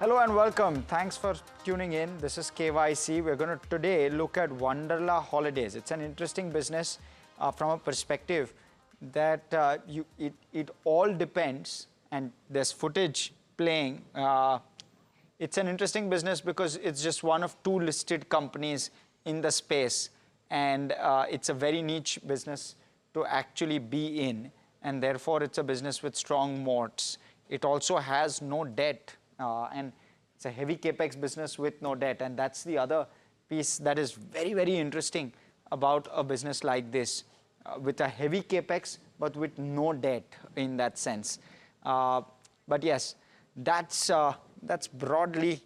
Hello and welcome. Thanks for tuning in. This is KYC. We're going to today look at Wonderla Holidays. It's an interesting business from a perspective that it all depends, and there's footage playing. It's an interesting business because it's just one of two listed companies in the space, and it's a very niche business to actually be in, and therefore it's a business with strong moats. It also has no debt. And it's a heavy Capex business with no debt, and that's the other piece that is very, very interesting about a business like this, with a heavy Capex but with no debt in that sense. But yes, that's broadly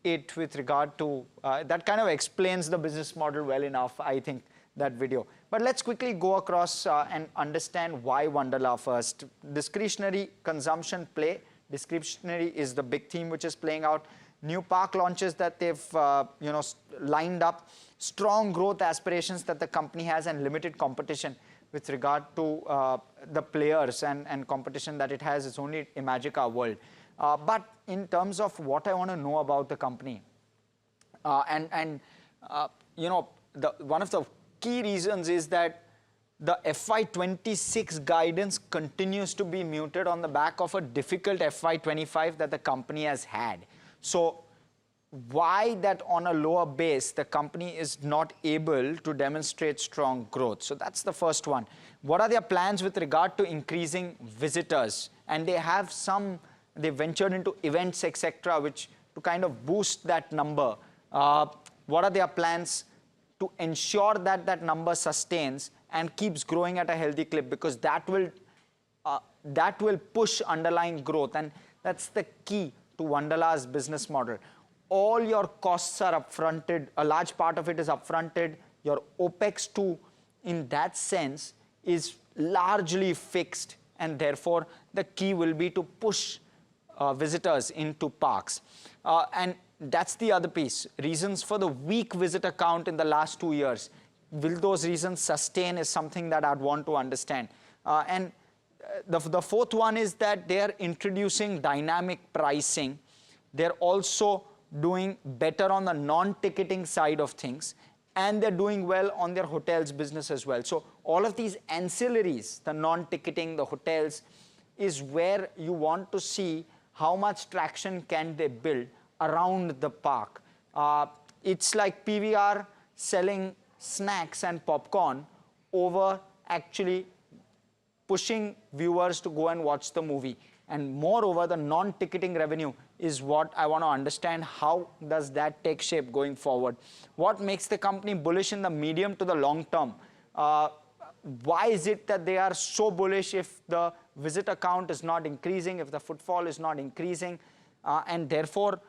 it with regard to, that kind of explains the business model well enough, I think, that video. But let's quickly go across and understand why Wonderla first. Discretionary consumption play. Discretionary is the big theme which is playing out. New park launches that they've lined up, strong growth aspirations that the company has, and limited competition with regard to the players and competition that it has. It's only Imagica world. But in terms of what I want to know about the company, one of the key reasons is that the FY26 guidance continues to be muted on the back of a difficult FY25 that the company has had. So why that on a lower base the company is not able to demonstrate strong growth? So that's the first one. What are their plans with regard to increasing visitors? And they have they ventured into events, etc., which to kind of boost that number. What are their plans to ensure that that number sustains and keeps growing at a healthy clip, because that will push underlying growth, and that's the key to Wonderla's business model. All your costs are upfronted, a large part of it is upfronted. Your OPEX too, in that sense, is largely fixed, and therefore the key will be to push visitors into parks. And that's the other piece. Reasons for the weak visitor count in the last 2 years. Will those reasons sustain is something that I'd want to understand. And the fourth one is that they're introducing dynamic pricing. They're also doing better on the non-ticketing side of things, and they're doing well on their hotels business as well. So all of these ancillaries, the non-ticketing, the hotels, is where you want to see how much traction can they build around the park. It's like PVR selling snacks and popcorn over actually pushing viewers to go and watch the movie. And moreover, the non-ticketing revenue is what I want to understand. How does that take shape going forward? What makes the company bullish in the medium to the long term? Why is it that they are so bullish if the visitor count is not increasing, if the footfall is not increasing, and therefore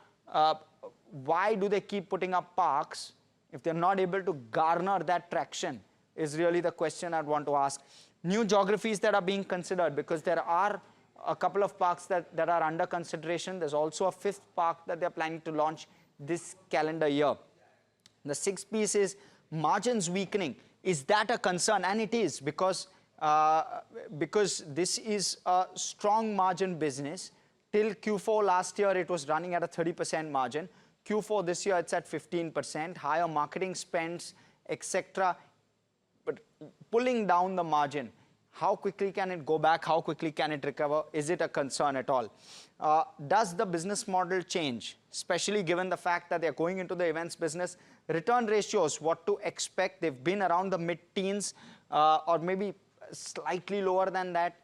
why do they keep putting up parks if they're not able to garner that traction, is really the question I'd want to ask. New geographies that are being considered, because there are a couple of parks that are under consideration. There's also a fifth park that they're planning to launch this calendar year. The sixth piece is margins weakening. Is that a concern? And it is, because this is a strong margin business. Till Q4 last year, it was running at a 30% margin. Q4 this year, it's at 15%, higher marketing spends, etc. But pulling down the margin, how quickly can it go back? How quickly can it recover? Is it a concern at all? Does the business model change, especially given the fact that they're going into the events business? Return ratios, what to expect? They've been around the mid-teens or maybe slightly lower than that.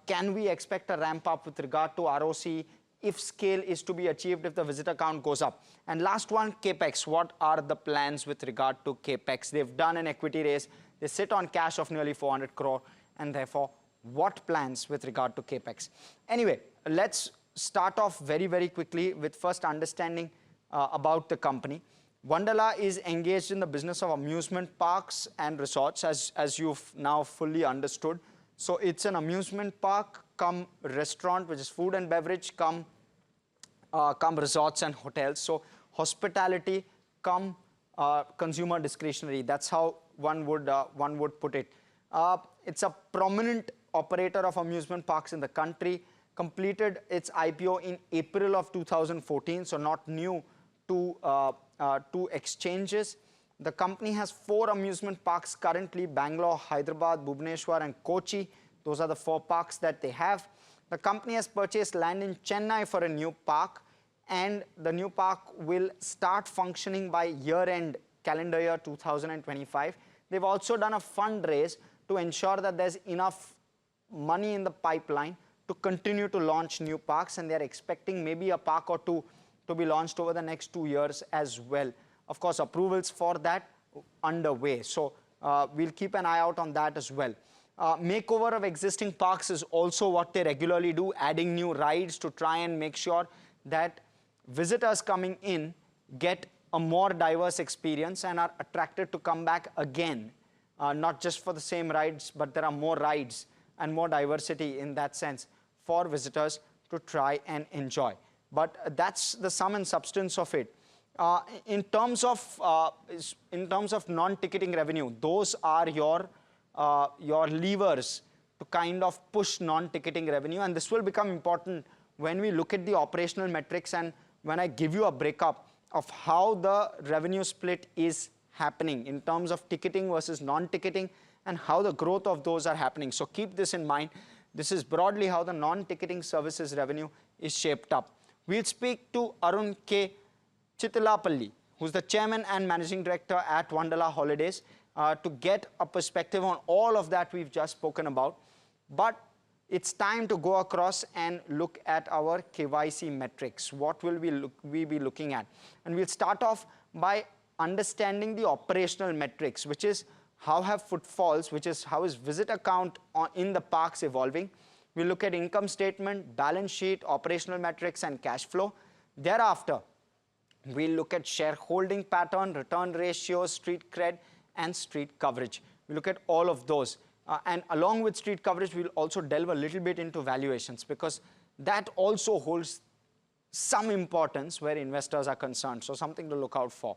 Can we expect a ramp up with regard to ROC if scale is to be achieved, if the visitor count goes up? And last one, Capex. What are the plans with regard to Capex? They've done an equity raise. They sit on cash of nearly 400 crore. And therefore, what plans with regard to Capex? Anyway, let's start off very, very quickly with first understanding about the company. Wonderla is engaged in the business of amusement parks and resorts, as you've now fully understood. So it's an amusement park, come restaurant, which is food and beverage, come resorts and hotels. So hospitality, come consumer discretionary. That's how one would put it. It's a prominent operator of amusement parks in the country. completed its IPO in April of 2014, so not new to exchanges. The company has 4 amusement parks currently: Bangalore, Hyderabad, Bhubaneswar and Kochi. Those are the 4 parks that they have. The company has purchased land in Chennai for a new park, and the new park will start functioning by year-end calendar year 2025. They've also done a fundraise to ensure that there's enough money in the pipeline to continue to launch new parks, and they're expecting maybe a park or 2 to be launched over the next 2 years as well. Of course, approvals for that underway. So we'll keep an eye out on that as well. Makeover of existing parks is also what they regularly do, adding new rides to try and make sure that visitors coming in get a more diverse experience and are attracted to come back again, not just for the same rides, but there are more rides and more diversity in that sense for visitors to try and enjoy. But that's the sum and substance of it. In terms of non-ticketing revenue, those are your levers to kind of push non-ticketing revenue, and this will become important when we look at the operational metrics and when I give you a breakup of how the revenue split is happening in terms of ticketing versus non-ticketing and how the growth of those are happening. So keep this in mind. This is broadly how the non-ticketing services revenue is shaped up. We'll speak to Arun K Chittilappilly, who's the chairman and managing director at Wonderla Holidays, to get a perspective on all of that we've just spoken about. But it's time to go across and look at our KYC metrics. What will we be looking at? And we'll start off by understanding the operational metrics, which is how have footfalls, which is how is visitor count in the parks evolving. We'll look at income statement, balance sheet, operational metrics and cash flow. Thereafter, we'll look at shareholding pattern, return ratios, street cred and street coverage. We'll look at all of those. And along with street coverage, we'll also delve a little bit into valuations, because that also holds some importance where investors are concerned. So something to look out for.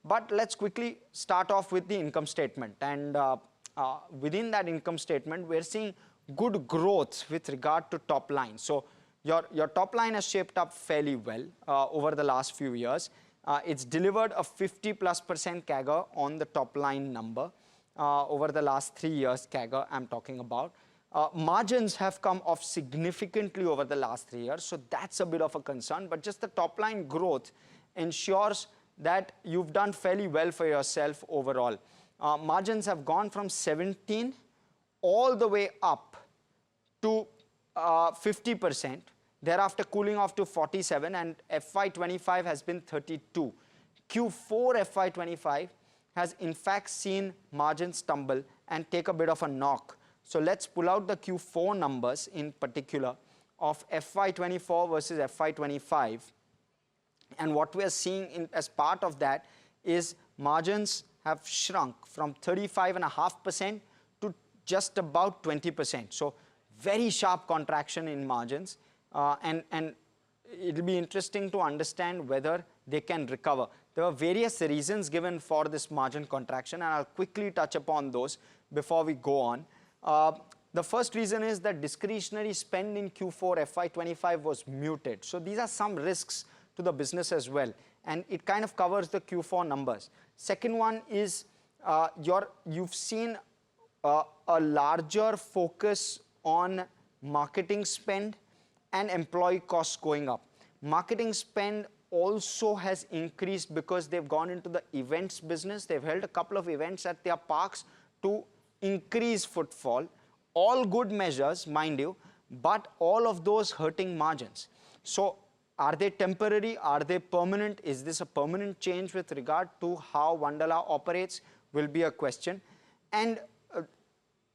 But let's quickly start off with the income statement. And within that income statement, we're seeing good growth with regard to top line. So your top line has shaped up fairly well over the last few years. It's delivered a 50+% CAGR on the top line number. Over the last 3 years CAGR I'm talking about. Margins have come off significantly over the last 3 years, so that's a bit of a concern, but just the top line growth ensures that you've done fairly well for yourself overall. Margins have gone from 17 all the way up to 50%, thereafter cooling off to 47, and FY25 has been 32. Q4 FY25 has in fact seen margins tumble and take a bit of a knock. So let's pull out the Q4 numbers in particular of FY24 versus FY25. And what we are seeing as part of that is margins have shrunk from 35.5% to just about 20%. So very sharp contraction in margins, and it'll be interesting to understand whether they can recover. There are various reasons given for this margin contraction, and I'll quickly touch upon those before we go on. The first reason is that discretionary spend in Q4 FY25 was muted. So these are some risks to the business as well, and it kind of covers the Q4 numbers. Second one is you've seen a larger focus on marketing spend and employee costs going up. Marketing spend also has increased because they've gone into the events business. They've held a couple of events at their parks to increase footfall. All good measures, mind you, but all of those hurting margins. So are they temporary? Are they permanent? Is this a permanent change with regard to how Wonderla operates? Will be a question. And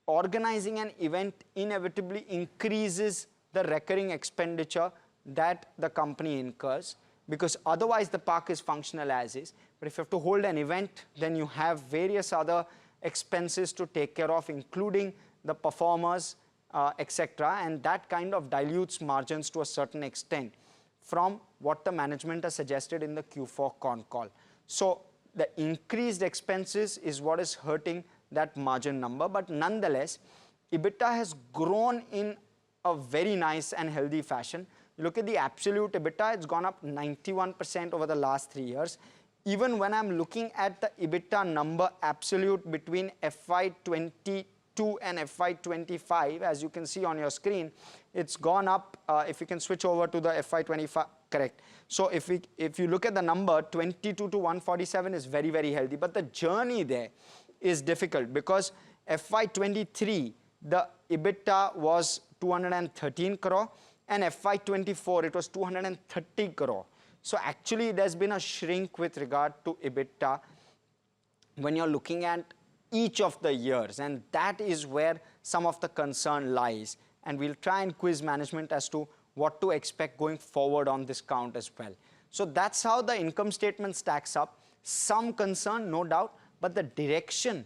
organizing an event inevitably increases the recurring expenditure that the company incurs, because otherwise the park is functional as is. But if you have to hold an event, then you have various other expenses to take care of, including the performers, etc. And that kind of dilutes margins to a certain extent from what the management has suggested in the Q4 con call. So the increased expenses is what is hurting that margin number. But nonetheless, EBITDA has grown in a very nice and healthy fashion. You look at the absolute EBITDA, it's gone up 91% over the last 3 years. Even when I'm looking at the EBITDA number absolute between FY22 and FY25, as you can see on your screen, it's gone up. If you can switch over to the FY25, correct. So if you look at the number, 22 to 147 is very, very healthy. But the journey there is difficult because FY23, the EBITDA was 213 crore and FY24, it was 230 crore. So actually, there's been a shrink with regard to EBITDA when you're looking at each of the years, and that is where some of the concern lies. And we'll try and quiz management as to what to expect going forward on this count as well. So that's how the income statement stacks up. Some concern, no doubt, but the direction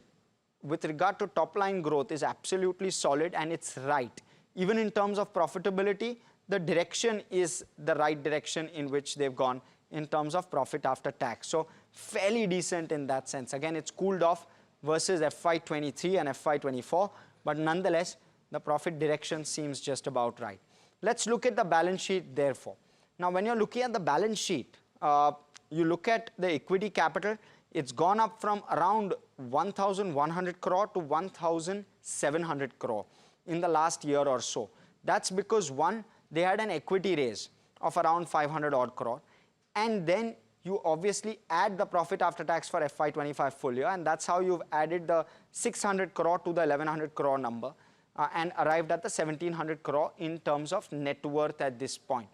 with regard to top line growth is absolutely solid and it's right. Even in terms of profitability, the direction is the right direction in which they've gone in terms of profit after tax. So fairly decent in that sense. Again, it's cooled off versus FY23 and FY24, but nonetheless, the profit direction seems just about right. Let's look at the balance sheet therefore. Now, when you're looking at the balance sheet, you look at the equity capital, it's gone up from around 1,100 crore to 1,700 crore in the last year or so. That's because one, they had an equity raise of around 500 odd crore, and then you obviously add the profit after tax for FY25 full year, and that's how you've added the 600 crore to the 1100 crore number and arrived at the 1700 crore in terms of net worth at this point.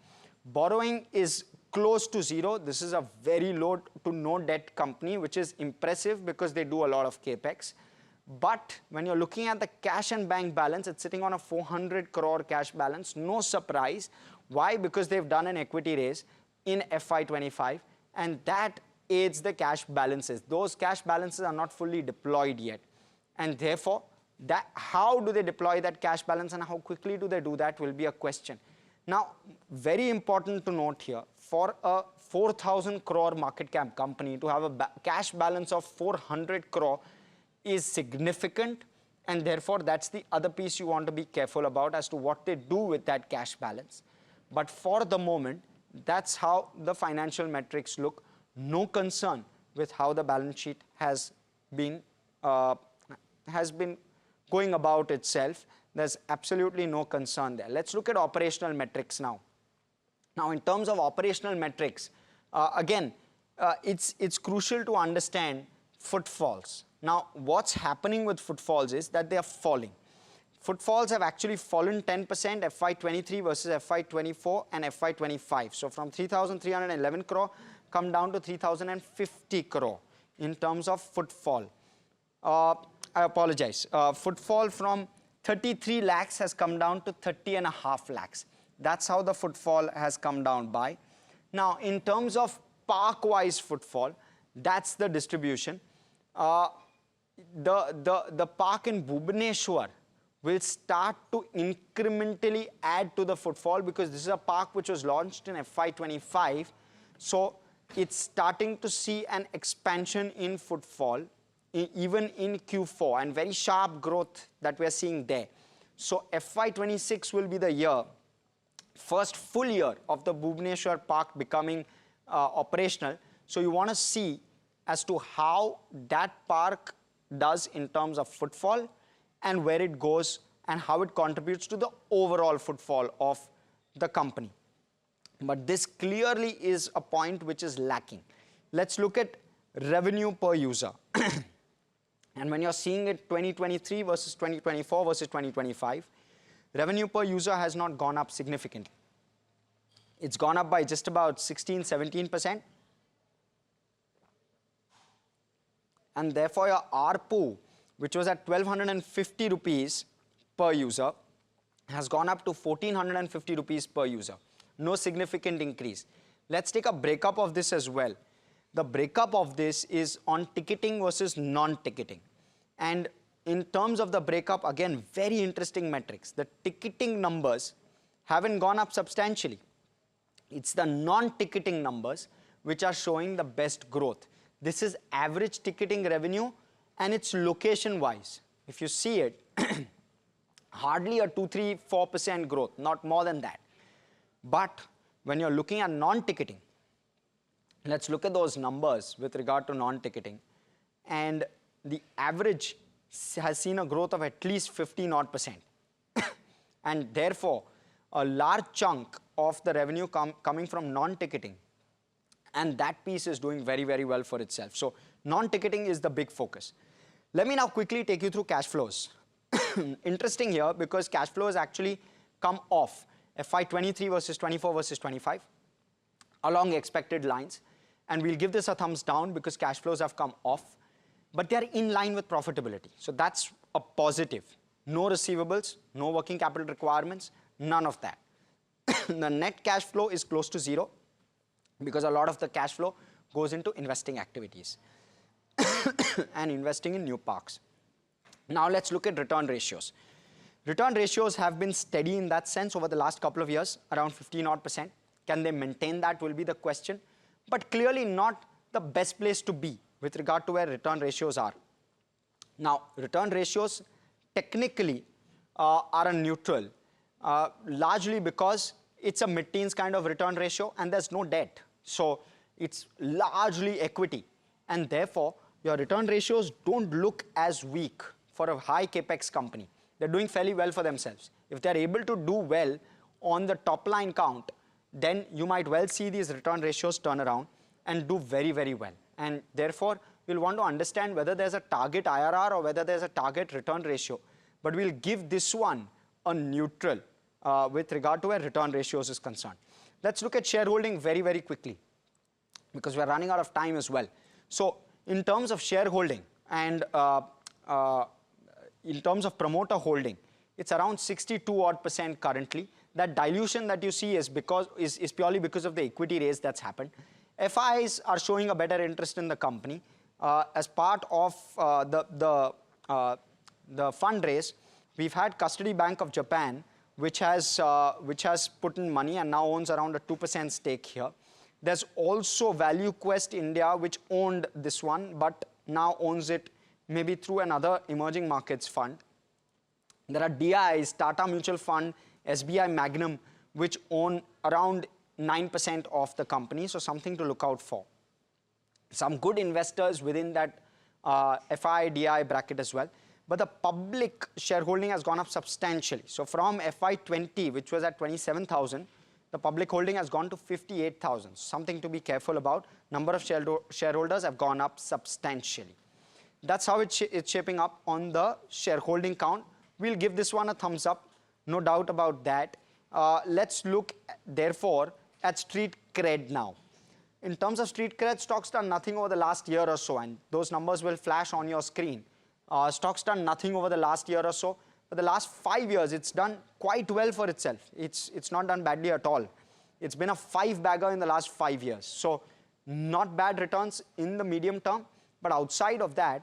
Borrowing is close to zero. This is a very low to no debt company, which is impressive because they do a lot of Capex. But when you're looking at the cash and bank balance, it's sitting on a 400 crore cash balance. No surprise. Why? Because they've done an equity raise in FY25, and that aids the cash balances. Those cash balances are not fully deployed yet, and therefore, how do they deploy that cash balance and how quickly do they do that will be a question. Now, very important to note here, for a 4,000 crore market cap company to have a cash balance of 400 crore is significant, and therefore that's the other piece you want to be careful about as to what they do with that cash balance. But for the moment, that's how the financial metrics look. No concern with how the balance sheet has been going about itself. There's absolutely no concern there. Let's look at operational metrics now. Now, in terms of operational metrics, again, it's crucial to understand footfalls. Now, what's happening with footfalls is that they are falling. Footfalls have actually fallen 10% FY23 versus FY24 and FY25. So from 3,311 crore come down to 3,050 crore in terms of footfall. I apologize. Footfall from 33 lakhs has come down to 30.5 lakhs. That's how the footfall has come down by. Now, in terms of park-wise footfall, that's the distribution. The park in Bhubaneswar will start to incrementally add to the footfall because this is a park which was launched in FY25. So it's starting to see an expansion in footfall even in Q4, and very sharp growth that we are seeing there. So FY26 will be the year, first full year of the Bhubaneswar park becoming operational. So you want to see as to how that park does in terms of footfall and where it goes and how it contributes to the overall footfall of the company. But this clearly is a point which is lacking. Let's look at revenue per user. And when you're seeing it 2023 versus 2024 versus 2025, revenue per user has not gone up significantly. It's gone up by just about 16-17%. And therefore, your ARPU, which was at 1,250 rupees per user, has gone up to 1,450 rupees per user. No significant increase. Let's take a breakup of this as well. The breakup of this is on ticketing versus non-ticketing. And in terms of the breakup, again, very interesting metrics. The ticketing numbers haven't gone up substantially. It's the non-ticketing numbers which are showing the best growth. This is average ticketing revenue and it's location-wise. If you see it, Hardly a 2, 3, 4% growth, not more than that. But when you're looking at non-ticketing, let's look at those numbers with regard to non-ticketing. And the average has seen a growth of at least 15% and therefore a large chunk of the revenue coming from non-ticketing, and that piece is doing very, very well for itself. So non-ticketing is the big focus. Let me now quickly take you through cash flows. Interesting here because cash flows actually come off FY23 versus 24 versus 25 along expected lines, and we'll give this a thumbs down because cash flows have come off, but they are in line with profitability. So that's a positive. No receivables, no working capital requirements, none of that. The net cash flow is close to zero because a lot of the cash flow goes into investing activities and investing in new parks. Now let's look at return ratios. Return ratios have been steady in that sense over the last couple of years, around 15%. Can they maintain that will be the question, but clearly not the best place to be with regard to where return ratios are. Now, return ratios technically are a neutral, largely because it's a mid-teens kind of return ratio and there's no debt. So it's largely equity, and therefore your return ratios don't look as weak for a high capex company. They're doing fairly well for themselves. If they're able to do well on the top line count, then you might well see these return ratios turn around and do very, very well. And therefore, we'll want to understand whether there's a target IRR or whether there's a target return ratio. But we'll give this one a neutral with regard to where return ratios is concerned. Let's look at shareholding very, very quickly because we're running out of time as well. So in terms of shareholding and in terms of promoter holding, it's around 62% currently. That dilution that you see is purely because of the equity raise that's happened. FIs are showing a better interest in the company. As part of the fundraise, we've had Custody Bank of Japan, which has put in money and now owns around a 2% stake here. There's also Value Quest India, which owned this one, but now owns it maybe through another emerging markets fund. There are DIs, Tata Mutual Fund, SBI Magnum, which own around 9% of the company, so something to look out for. Some good investors within that FI, DI bracket as well. But the public shareholding has gone up substantially. So from FY20, which was at 27,000, the public holding has gone to 58,000. Something to be careful about. Number of shareholders have gone up substantially. That's how it's shaping up on the shareholding count. We'll give this one a thumbs up, no doubt about that. Let's look, therefore, at street cred now. In terms of street cred, stocks done nothing over the last year or so, and those numbers will flash on your screen. Stocks done nothing over the last year or so. For the last 5 years, it's done quite well for itself. It's not done badly at all. It's been a 5-bagger in the last 5 years. So not bad returns in the medium term, but outside of that,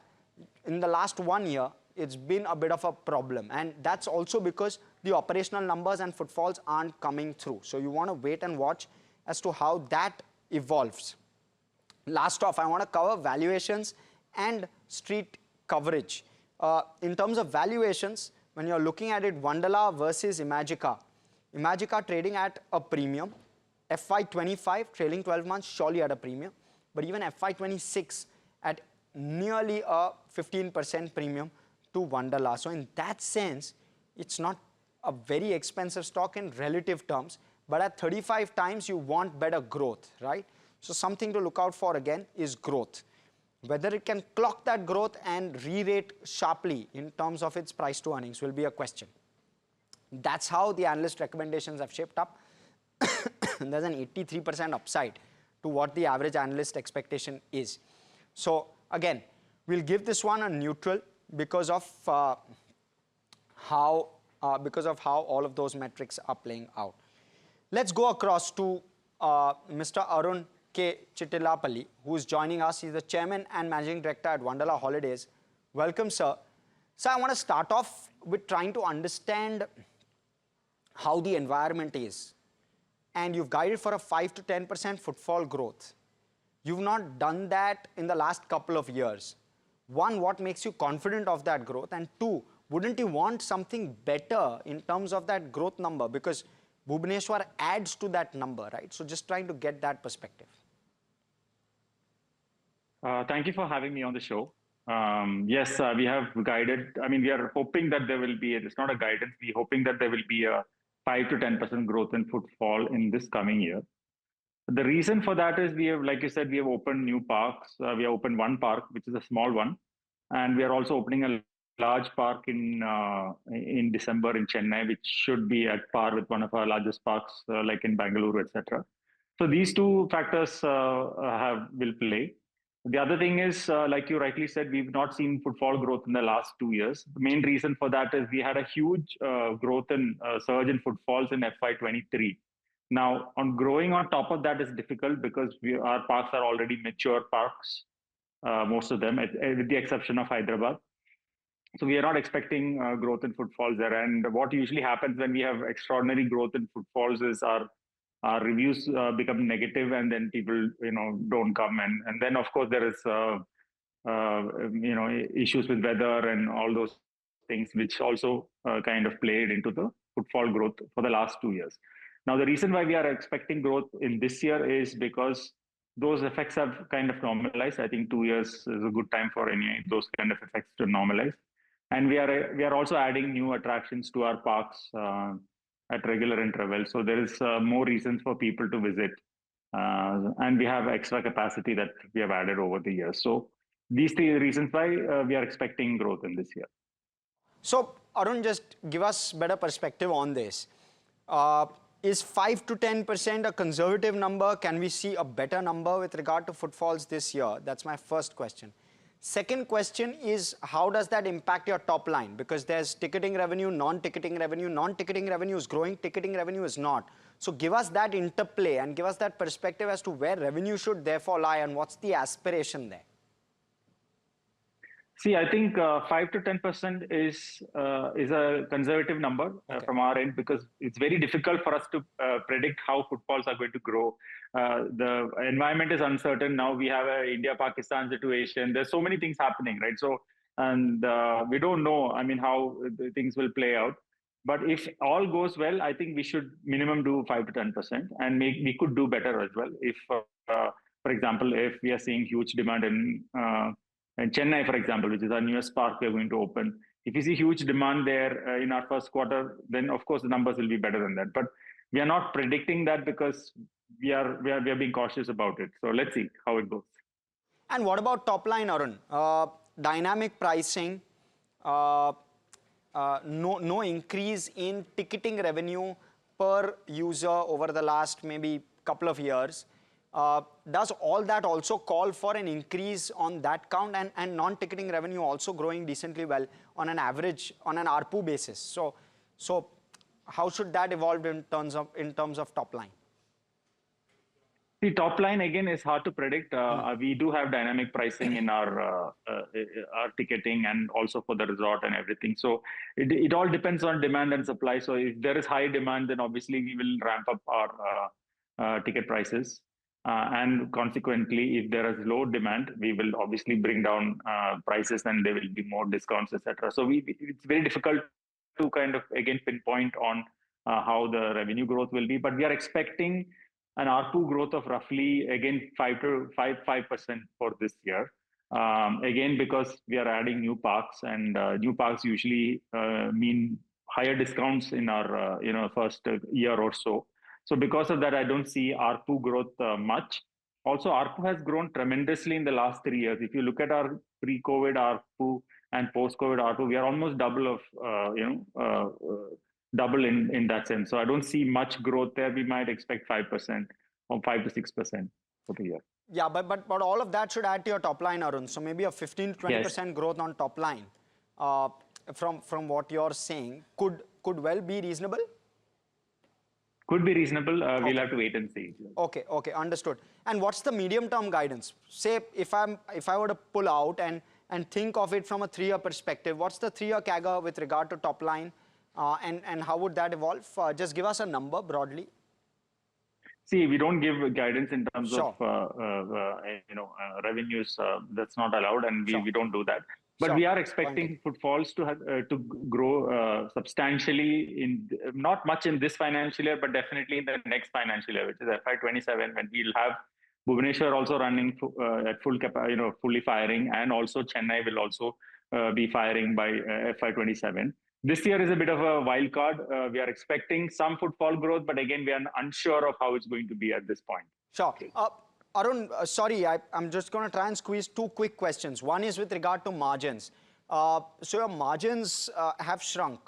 in the last 1 year, it's been a bit of a problem. And that's also because the operational numbers and footfalls aren't coming through. So you want to wait and watch as to how that evolves. Last off, I want to cover valuations and street coverage. In terms of valuations, when you're looking at it, Wonderla versus Imagica. Imagica trading at a premium. FY25, trailing 12 months, surely at a premium. But even FY26 at nearly a 15% premium to Wonderla. So in that sense, it's not a very expensive stock in relative terms, but at 35 times you want better growth, right? So something to look out for again is growth. Whether it can clock that growth and re-rate sharply in terms of its price to earnings will be a question. That's how the analyst recommendations have shaped up. There's an 83% upside to what the average analyst expectation is. So again, we'll give this one a neutral because of how all of those metrics are playing out. Let's go across to Mr. Arun K Chittilappilly, who is joining us. He's the chairman and managing director at Wonderla Holidays. Welcome, sir. So I want to start off with trying to understand how the environment is. And you've guided for a 5 to 10% footfall growth. You've not done that in the last couple of years. One, what makes you confident of that growth? And two, wouldn't you want something better in terms of that growth number? Because Bhubaneswar adds to that number, right? So just trying to get that perspective. Thank you for having me on the show. Yes, we have guided. I mean, we are hoping that there will be, it's not a guidance, we're hoping that there will be a 5 to 10% growth in footfall in this coming year. The reason for that is we have, like you said, we have opened new parks. We have opened one park, which is a small one. And we are also opening a large park in December in Chennai, which should be at par with one of our largest parks, like in Bangalore, etc. So these two factors will play. The other thing is, like you rightly said, we've not seen footfall growth in the last 2 years. The main reason for that is we had a huge growth in surge in footfalls in FY23. Now, on growing on top of that is difficult because our parks are already mature parks, most of them, with the exception of Hyderabad. So we are not expecting growth in footfalls there. And what usually happens when we have extraordinary growth in footfalls is our reviews become negative, and then people don't come. And then of course there is issues with weather and all those things, which also kind of played into the footfall growth for the last 2 years. Now, the reason why we are expecting growth in this year is because those effects have kind of normalized. I think 2 years is a good time for any those kind of effects to normalize. And we are also adding new attractions to our parks at regular intervals. So there is more reasons for people to visit. And we have extra capacity that we have added over the years. So these three reasons why we are expecting growth in this year. So Arun, just give us better perspective on this. Is 5 to 10% a conservative number? Can we see a better number with regard to footfalls this year? That's my first question. Second question is, how does that impact your top line? Because there's ticketing revenue, non-ticketing revenue. Non-ticketing revenue is growing, ticketing revenue is not. So give us that interplay and give us that perspective as to where revenue should therefore lie and what's the aspiration there. See, I think 5 to 10% is a conservative number from our end, because it's very difficult for us to predict how footfalls are going to grow. The environment is uncertain. Now we have a India-Pakistan situation. There's so many things happening, right? So, and we don't know, I mean, how the things will play out. But if all goes well, I think we should minimum do 5 to 10%, and we could do better as well. If, for example, if we are seeing huge demand in Chennai, for example, which is our newest park we're going to open. If you see huge demand there in our first quarter, then of course the numbers will be better than that. But we are not predicting that because we are being cautious about it. So let's see how it goes. And what about top line, Arun? Dynamic pricing, no increase in ticketing revenue per user over the last maybe couple of years. Does all that also call for an increase on that count, and non-ticketing revenue also growing decently well on an average, on an ARPU basis? So how should that evolve in terms of top line? The top line again is hard to predict. We do have dynamic pricing in our ticketing and also for the resort and everything. So it all depends on demand and supply. So if there is high demand, then obviously we will ramp up our ticket prices. And consequently, if there is low demand, we will obviously bring down prices, and there will be more discounts, etc. So it's very difficult to kind of again pinpoint on how the revenue growth will be, but we are expecting an ARPU growth of roughly again 5% for this year. Again, because we are adding new parks, and new parks usually mean higher discounts in our first year or so. So because of that, I don't see ARPU growth much. Also, ARPU has grown tremendously in the last 3 years. If you look at our pre-COVID ARPU and post-COVID ARPU, we are almost double in that sense. So I don't see much growth there. We might expect 5% or 5 to 6% for the year. Yeah, but all of that should add to your top line, Arun. So maybe a 15 to 20% growth on top line from what you're saying could well be reasonable. Could be reasonable. We'll have to wait and see. Okay, understood. And what's the medium-term guidance? Say if I were to pull out and think of it from a 3-year perspective, what's the 3-year CAGR with regard to top line, and how would that evolve? Just give us a number broadly. See, we don't give guidance in terms of revenues. That's not allowed, and we don't do that. But Sure. we are expecting footfalls to have, to grow substantially in not much in this financial year, but definitely in the next financial year, which is FY27, when we'll have Bhubaneswar also running at full fully firing, and also Chennai will also be firing by FY27. This year is a bit of a wild card. We are expecting some footfall growth, but again, we are unsure of how it's going to be at this point. Sure. Arun, sorry, I'm just going to try and squeeze two quick questions. One is with regard to margins. So your margins have shrunk.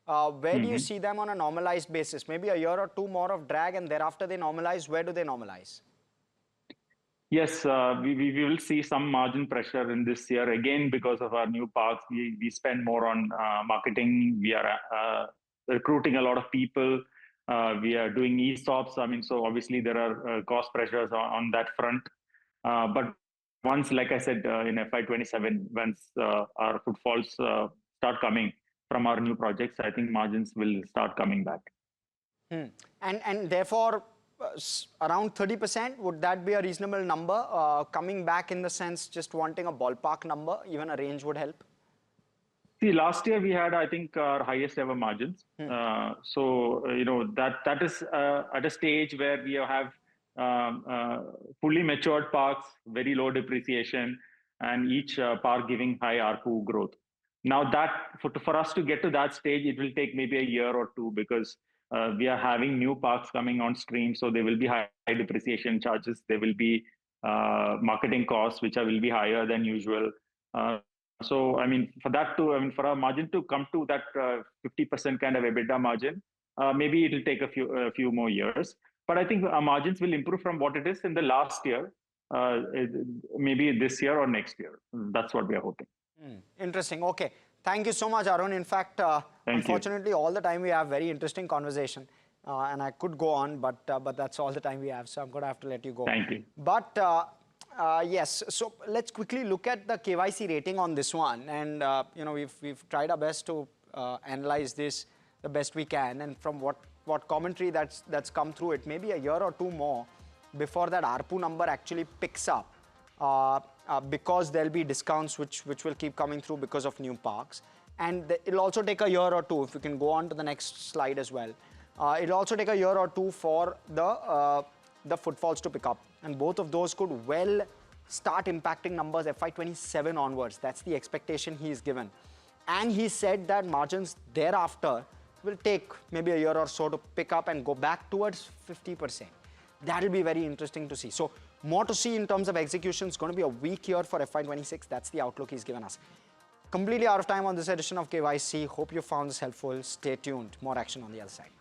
Where do you see them on a normalized basis? Maybe a year or two more of drag and thereafter they normalize. Where do they normalize? Yes, we will see some margin pressure in this year again because of our new parks. We spend more on marketing. We are recruiting a lot of people. We are doing ESOPs. I mean, so obviously there are cost pressures on that front. But once, like I said, in FY27, once our footfalls start coming from our new projects, I think margins will start coming back. And therefore, around 30%, would that be a reasonable number? Coming back in the sense, just wanting a ballpark number, even a range would help? See, last year we had, I think, our highest ever margins. So, you know, that is at a stage where we have fully matured parks, very low depreciation, and each park giving high ARPU growth. Now that for us to get to that stage, it will take maybe a year or two, because we are having new parks coming on stream. So there will be high depreciation charges. There will be marketing costs, which will be higher than usual. So, I mean, for our margin to come to that 50% kind of EBITDA margin, maybe it will take a few more years. But I think our margins will improve from what it is in the last year, maybe this year or next year. That's what we are hoping. Interesting. Okay. Thank you so much, Arun. In fact, unfortunately, all the time we have very interesting conversation. And I could go on, but that's all the time we have. So I'm going to have to let you go. Thank you. But yes, so let's quickly look at the KYC rating on this one. And, you know, we've tried our best to analyze this the best we can. And from what commentary that's come through, it may be a year or two more before that ARPU number actually picks up. Because there'll be discounts which will keep coming through because of new parks. And it'll also take a year or two, if you can go on to the next slide as well. It'll also take a year or two for the footfalls to pick up. And both of those could well start impacting numbers FY27 onwards. That's the expectation he's given. And he said that margins thereafter will take maybe a year or so to pick up and go back towards 50%. That'll be very interesting to see. So more to see in terms of execution. It's going to be a weak year for FY26. That's the outlook he's given us. Completely out of time on this edition of KYC. Hope you found this helpful. Stay tuned. More action on the other side.